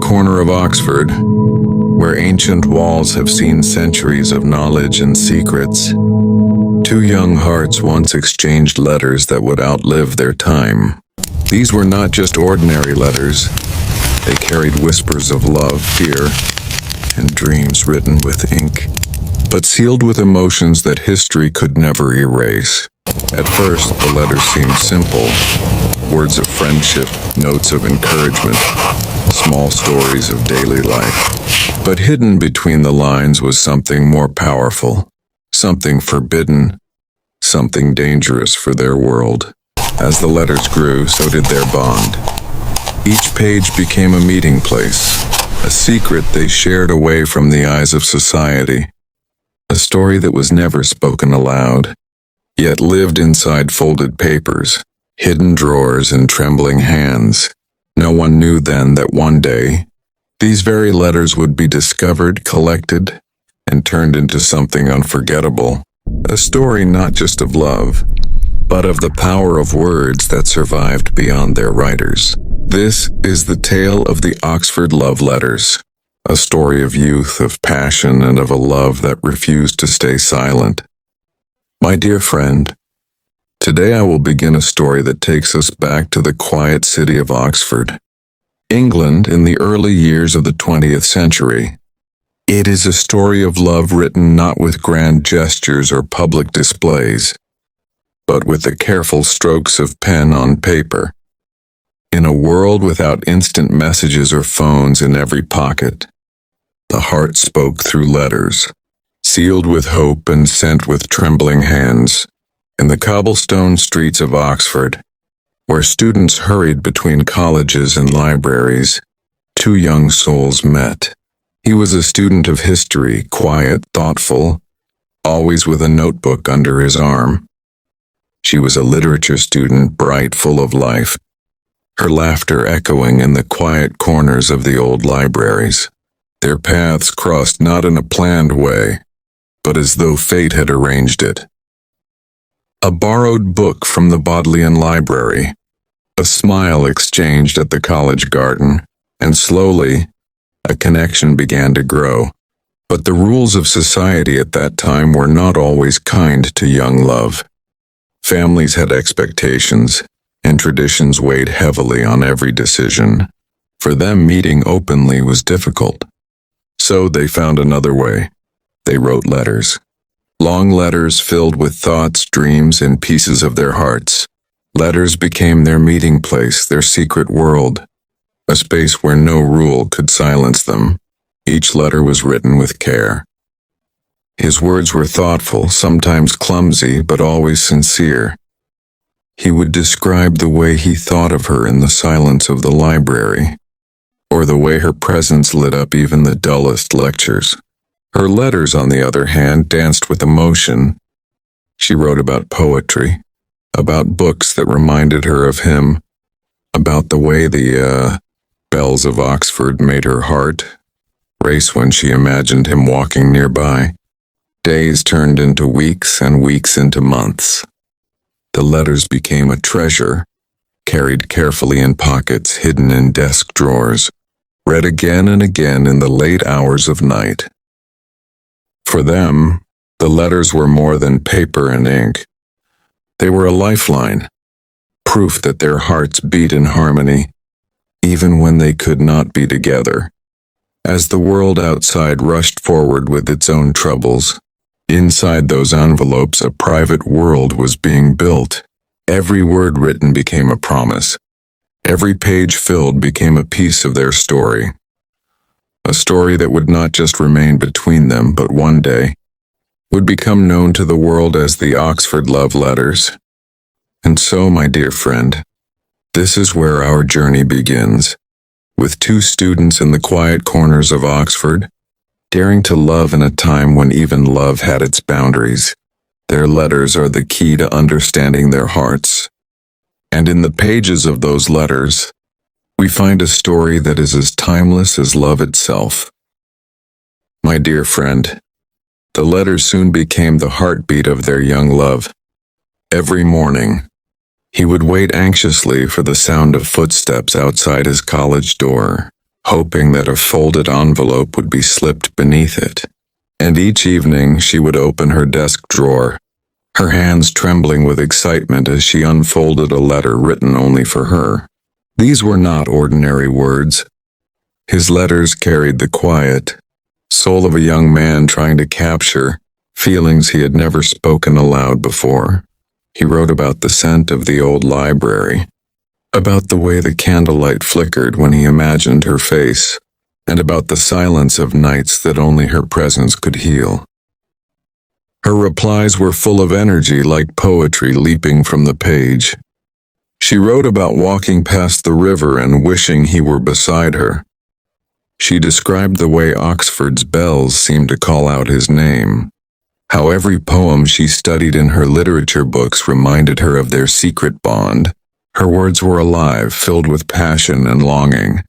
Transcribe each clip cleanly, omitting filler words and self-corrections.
corner of Oxford, where ancient walls have seen centuries of knowledge and secrets, two young hearts once exchanged letters that would outlive their time. These were not just ordinary letters. They carried whispers of love, fear, and dreams written with ink, but sealed with emotions that history could never erase. At first, the letters seemed simple, words of friendship, notes of encouragement, small stories of daily life. But hidden between the lines was something more powerful, something forbidden, something dangerous for their world. As the letters grew, so did their bond. Each page became a meeting place, a secret they shared away from the eyes of society, a story that was never spoken aloud, yet lived inside folded papers, hidden drawers, and trembling hands. No one knew then that one day, these very letters would be discovered, collected, and turned into something unforgettable. A story not just of love, but of the power of words that survived beyond their writers. This is the tale of the Oxford Love Letters, a story of youth, of passion, and of a love that refused to stay silent. My dear friend, today I will begin a story that takes us back to the quiet city of Oxford, England, in the early years of the 20th century. It is a story of love written not with grand gestures or public displays, but with the careful strokes of pen on paper. In a world without instant messages or phones in every pocket, the heart spoke through letters, sealed with hope and sent with trembling hands. In the cobblestone streets of Oxford, where students hurried between colleges and libraries, two young souls met. He was a student of history, quiet, thoughtful, always with a notebook under his arm. She was a literature student, bright, full of life, her laughter echoing in the quiet corners of the old libraries. Their paths crossed not in a planned way, but as though fate had arranged it. A borrowed book from the Bodleian Library, a smile exchanged at the college garden, and slowly, a connection began to grow. But the rules of society at that time were not always kind to young love. Families had expectations, and traditions weighed heavily on every decision. For them, meeting openly was difficult. So they found another way. They wrote letters. Long letters filled with thoughts, dreams, and pieces of their hearts. Letters became their meeting place, their secret world, a space where no rule could silence them. Each letter was written with care. His words were thoughtful, sometimes clumsy, but always sincere. He would describe the way he thought of her in the silence of the library, or the way her presence lit up even the dullest lectures. Her letters, on the other hand, danced with emotion. She wrote about poetry, about books that reminded her of him, about the way the bells of Oxford made her heart race when she imagined him walking nearby. Days turned into weeks and weeks into months. The letters became a treasure, carried carefully in pockets, hidden in desk drawers, read again and again in the late hours of night. For them, the letters were more than paper and ink. They were a lifeline, proof that their hearts beat in harmony, even when they could not be together. As the world outside rushed forward with its own troubles, inside those envelopes a private world was being built. Every word written became a promise. Every page filled became a piece of their story. A story that would not just remain between them, but one day would become known to the world as the Oxford Love Letters. And so, my dear friend, this is where our journey begins, with two students in the quiet corners of Oxford, daring to love in a time when even love had its boundaries. Their letters are the key to understanding their hearts. And in the pages of those letters, we find a story that is as timeless as love itself. My dear friend, the letters soon became the heartbeat of their young love. Every morning, he would wait anxiously for the sound of footsteps outside his college door, hoping that a folded envelope would be slipped beneath it. And each evening she would open her desk drawer, her hands trembling with excitement as she unfolded a letter written only for her. These were not ordinary words. His letters carried the quiet soul of a young man trying to capture feelings he had never spoken aloud before. He wrote about the scent of the old library, about the way the candlelight flickered when he imagined her face, and about the silence of nights that only her presence could heal. Her replies were full of energy, like poetry leaping from the page. She wrote about walking past the river and wishing he were beside her. She described the way Oxford's bells seemed to call out his name, how every poem she studied in her literature books reminded her of their secret bond. Her words were alive, filled with passion and longing,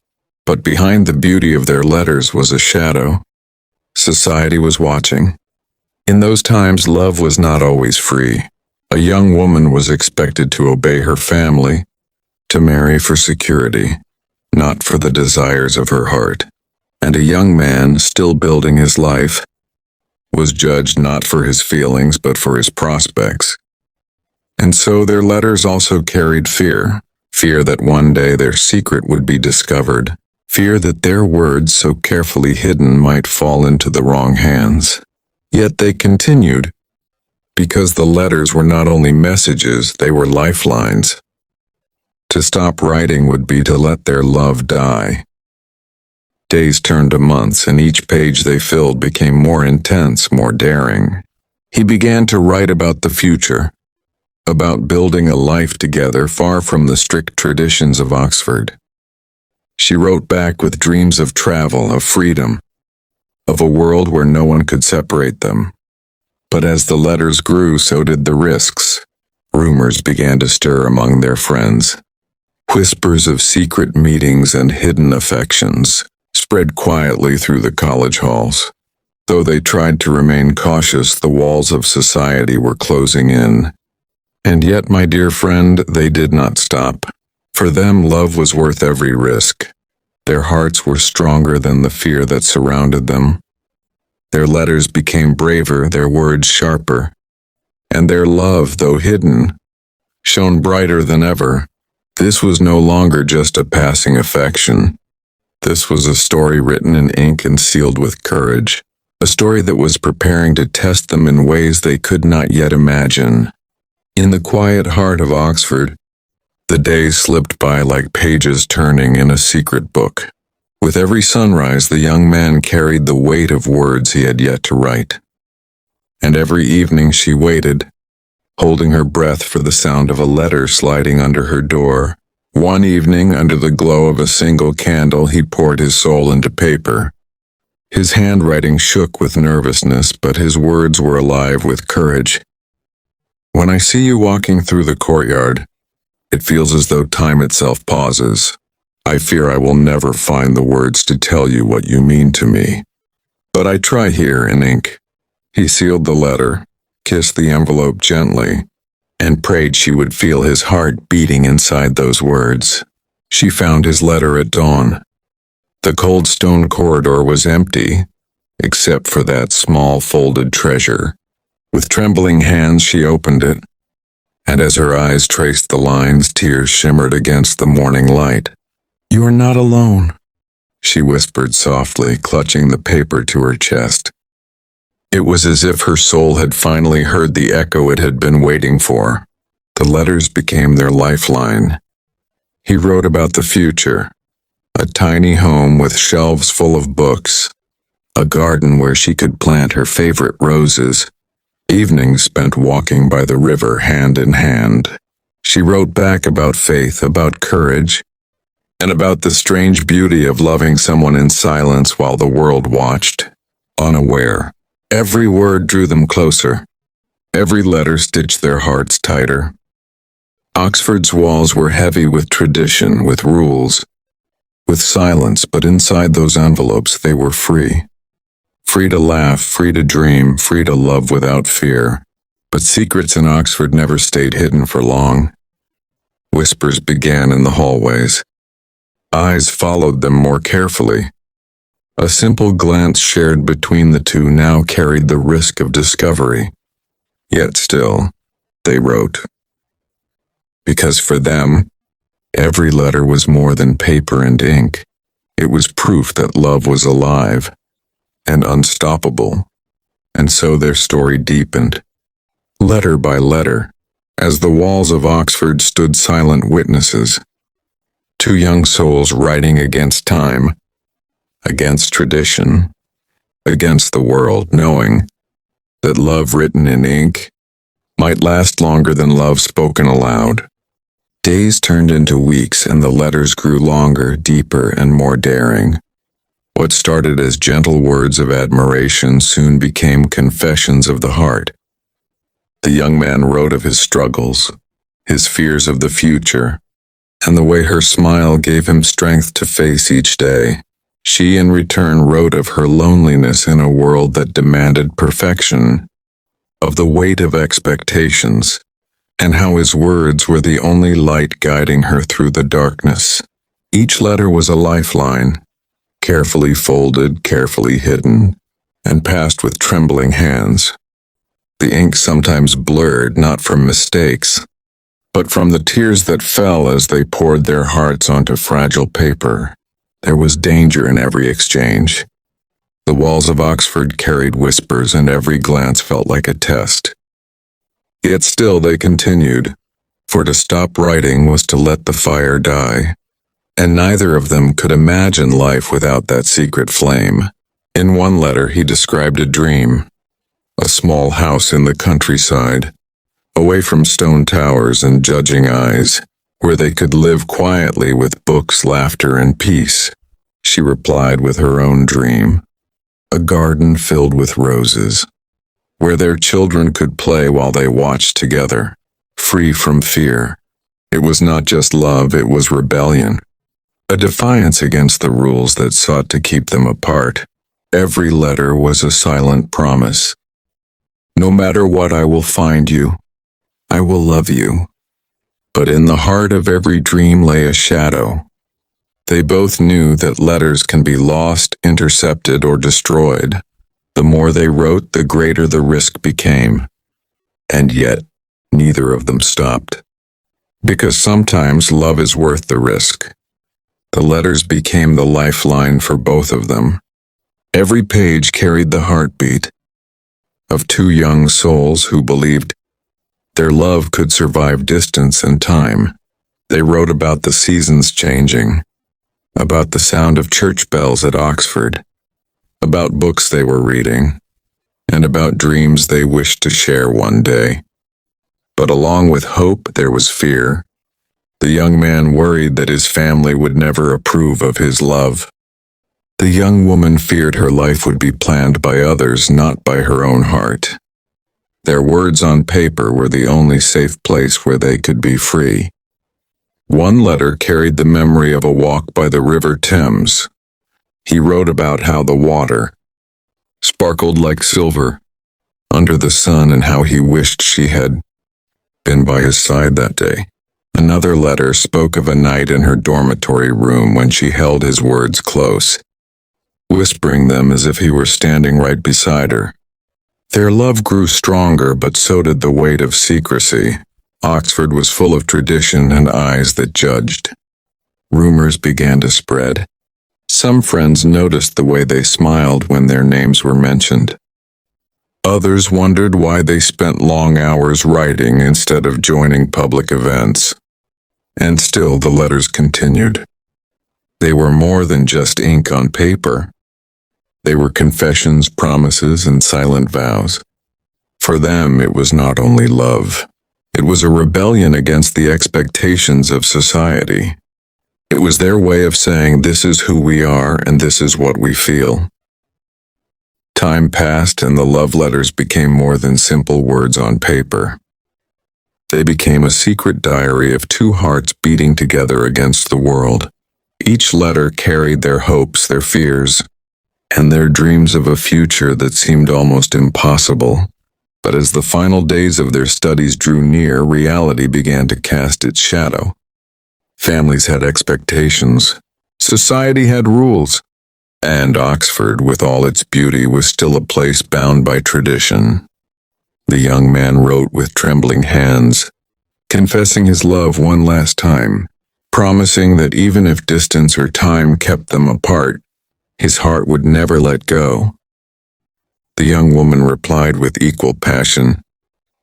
but behind the beauty of their letters was a shadow. Society was watching. In those times, love was not always free. A young woman was expected to obey her family, to marry for security, not for the desires of her heart. And a young man, still building his life, was judged not for his feelings but for his prospects. And so their letters also carried fear, fear that one day their secret would be discovered, fear that their words, so carefully hidden, might fall into the wrong hands. Yet they continued, because the letters were not only messages, they were lifelines. To stop writing would be to let their love die. Days turned to months, and each page they filled became more intense, more daring. He began to write about the future, about building a life together far from the strict traditions of Oxford. She wrote back with dreams of travel, of freedom, of a world where no one could separate them. But as the letters grew, so did the risks. Rumors began to stir among their friends. Whispers of secret meetings and hidden affections spread quietly through the college halls. Though they tried to remain cautious, the walls of society were closing in. And yet, my dear friend, they did not stop. For them, love was worth every risk. Their hearts were stronger than the fear that surrounded them. Their letters became braver, their words sharper. And their love, though hidden, shone brighter than ever. This was no longer just a passing affection. This was a story written in ink and sealed with courage, a story that was preparing to test them in ways they could not yet imagine. In the quiet heart of Oxford, the days slipped by like pages turning in a secret book. With every sunrise, the young man carried the weight of words he had yet to write. And every evening she waited, holding her breath for the sound of a letter sliding under her door. One evening, under the glow of a single candle, he poured his soul into paper. His handwriting shook with nervousness, but his words were alive with courage. When I see you walking through the courtyard, it feels as though time itself pauses. I fear I will never find the words to tell you what you mean to me. But I try here in ink. He sealed the letter, kissed the envelope gently, and prayed she would feel his heart beating inside those words. She found his letter at dawn. The cold stone corridor was empty, except for that small folded treasure. With trembling hands she opened it, and as her eyes traced the lines, tears shimmered against the morning light. "You are not alone," she whispered softly, clutching the paper to her chest. It was as if her soul had finally heard the echo it had been waiting for. The letters became their lifeline. He wrote about the future, a tiny home with shelves full of books, a garden where she could plant her favorite roses, evenings spent walking by the river hand in hand. She wrote back about faith, about courage, and about the strange beauty of loving someone in silence while the world watched, unaware. Every word drew them closer. Every letter stitched their hearts tighter. Oxford's walls were heavy with tradition, with rules, with silence, but inside those envelopes they were free. Free to laugh, free to dream, free to love without fear. But secrets in Oxford never stayed hidden for long. Whispers began in the hallways. Eyes followed them more carefully. A simple glance shared between the two now carried the risk of discovery. Yet still, they wrote. Because for them, every letter was more than paper and ink. It was proof that love was alive and unstoppable. And so their story deepened, letter by letter, as the walls of Oxford stood silent witnesses. Two young souls writing against time, against tradition, against the world, knowing that love written in ink might last longer than love spoken aloud. Days turned into weeks, and the letters grew longer, deeper, and more daring. What started as gentle words of admiration soon became confessions of the heart. The young man wrote of his struggles, his fears of the future, and the way her smile gave him strength to face each day. She in return wrote of her loneliness in a world that demanded perfection, of the weight of expectations, and how his words were the only light guiding her through the darkness. Each letter was a lifeline, carefully folded, carefully hidden, and passed with trembling hands. The ink sometimes blurred, not from mistakes, but from the tears that fell as they poured their hearts onto fragile paper. There was danger in every exchange. The walls of Oxford carried whispers, and every glance felt like a test. Yet still they continued, for to stop writing was to let the fire die, and neither of them could imagine life without that secret flame. In one letter he described a dream, a small house in the countryside, away from stone towers and judging eyes, where they could live quietly with books, laughter, and peace. She replied with her own dream, a garden filled with roses, where their children could play while they watched together, free from fear. It was not just love, it was rebellion, a defiance against the rules that sought to keep them apart. Every letter was a silent promise. No matter what, I will find you. I will love you. But in the heart of every dream lay a shadow. They both knew that letters can be lost, intercepted, or destroyed. The more they wrote, the greater the risk became. And yet, neither of them stopped. Because sometimes love is worth the risk. The letters became the lifeline for both of them. Every page carried the heartbeat of two young souls who believed their love could survive distance and time. They wrote about the seasons changing, about the sound of church bells at Oxford, about books they were reading, and about dreams they wished to share one day. But along with hope, there was fear. The young man worried that his family would never approve of his love. The young woman feared her life would be planned by others, not by her own heart. Their words on paper were the only safe place where they could be free. One letter carried the memory of a walk by the River Thames. He wrote about how the water sparkled like silver under the sun and how he wished she had been by his side that day. Another letter spoke of a night in her dormitory room when she held his words close, whispering them as if he were standing right beside her. Their love grew stronger, but so did the weight of secrecy. Oxford was full of tradition and eyes that judged. Rumors began to spread. Some friends noticed the way they smiled when their names were mentioned. Others wondered why they spent long hours writing instead of joining public events. And still the letters continued. They were more than just ink on paper. They were confessions, promises, and silent vows. For them, it was not only love. It was a rebellion against the expectations of society. It was their way of saying, this is who we are and this is what we feel. Time passed and the love letters became more than simple words on paper. They became a secret diary of two hearts beating together against the world. Each letter carried their hopes, their fears, and their dreams of a future that seemed almost impossible. But as the final days of their studies drew near, reality began to cast its shadow. Families had expectations. Society had rules, and Oxford, with all its beauty, was still a place bound by tradition. The young man wrote with trembling hands, confessing his love one last time, promising that even if distance or time kept them apart, his heart would never let go. The young woman replied with equal passion.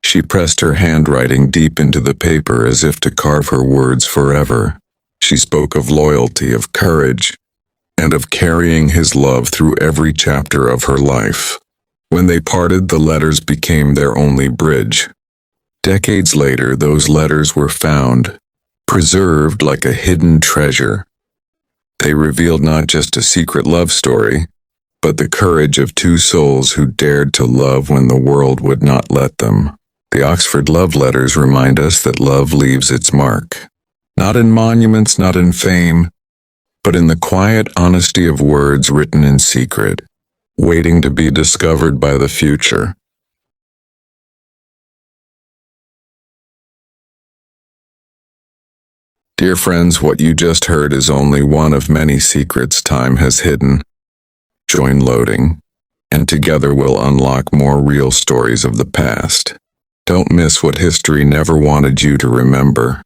She pressed her handwriting deep into the paper as if to carve her words forever. She spoke of loyalty, of courage, and of carrying his love through every chapter of her life. When they parted, the letters became their only bridge. Decades later, those letters were found, preserved like a hidden treasure. They revealed not just a secret love story, but the courage of two souls who dared to love when the world would not let them. The Oxford love letters remind us that love leaves its mark. Not in monuments, not in fame, but in the quiet honesty of words written in secret, waiting to be discovered by the future. Dear friends, what you just heard is only one of many secrets time has hidden. Join loading, and together we'll unlock more real stories of the past. Don't miss what history never wanted you to remember.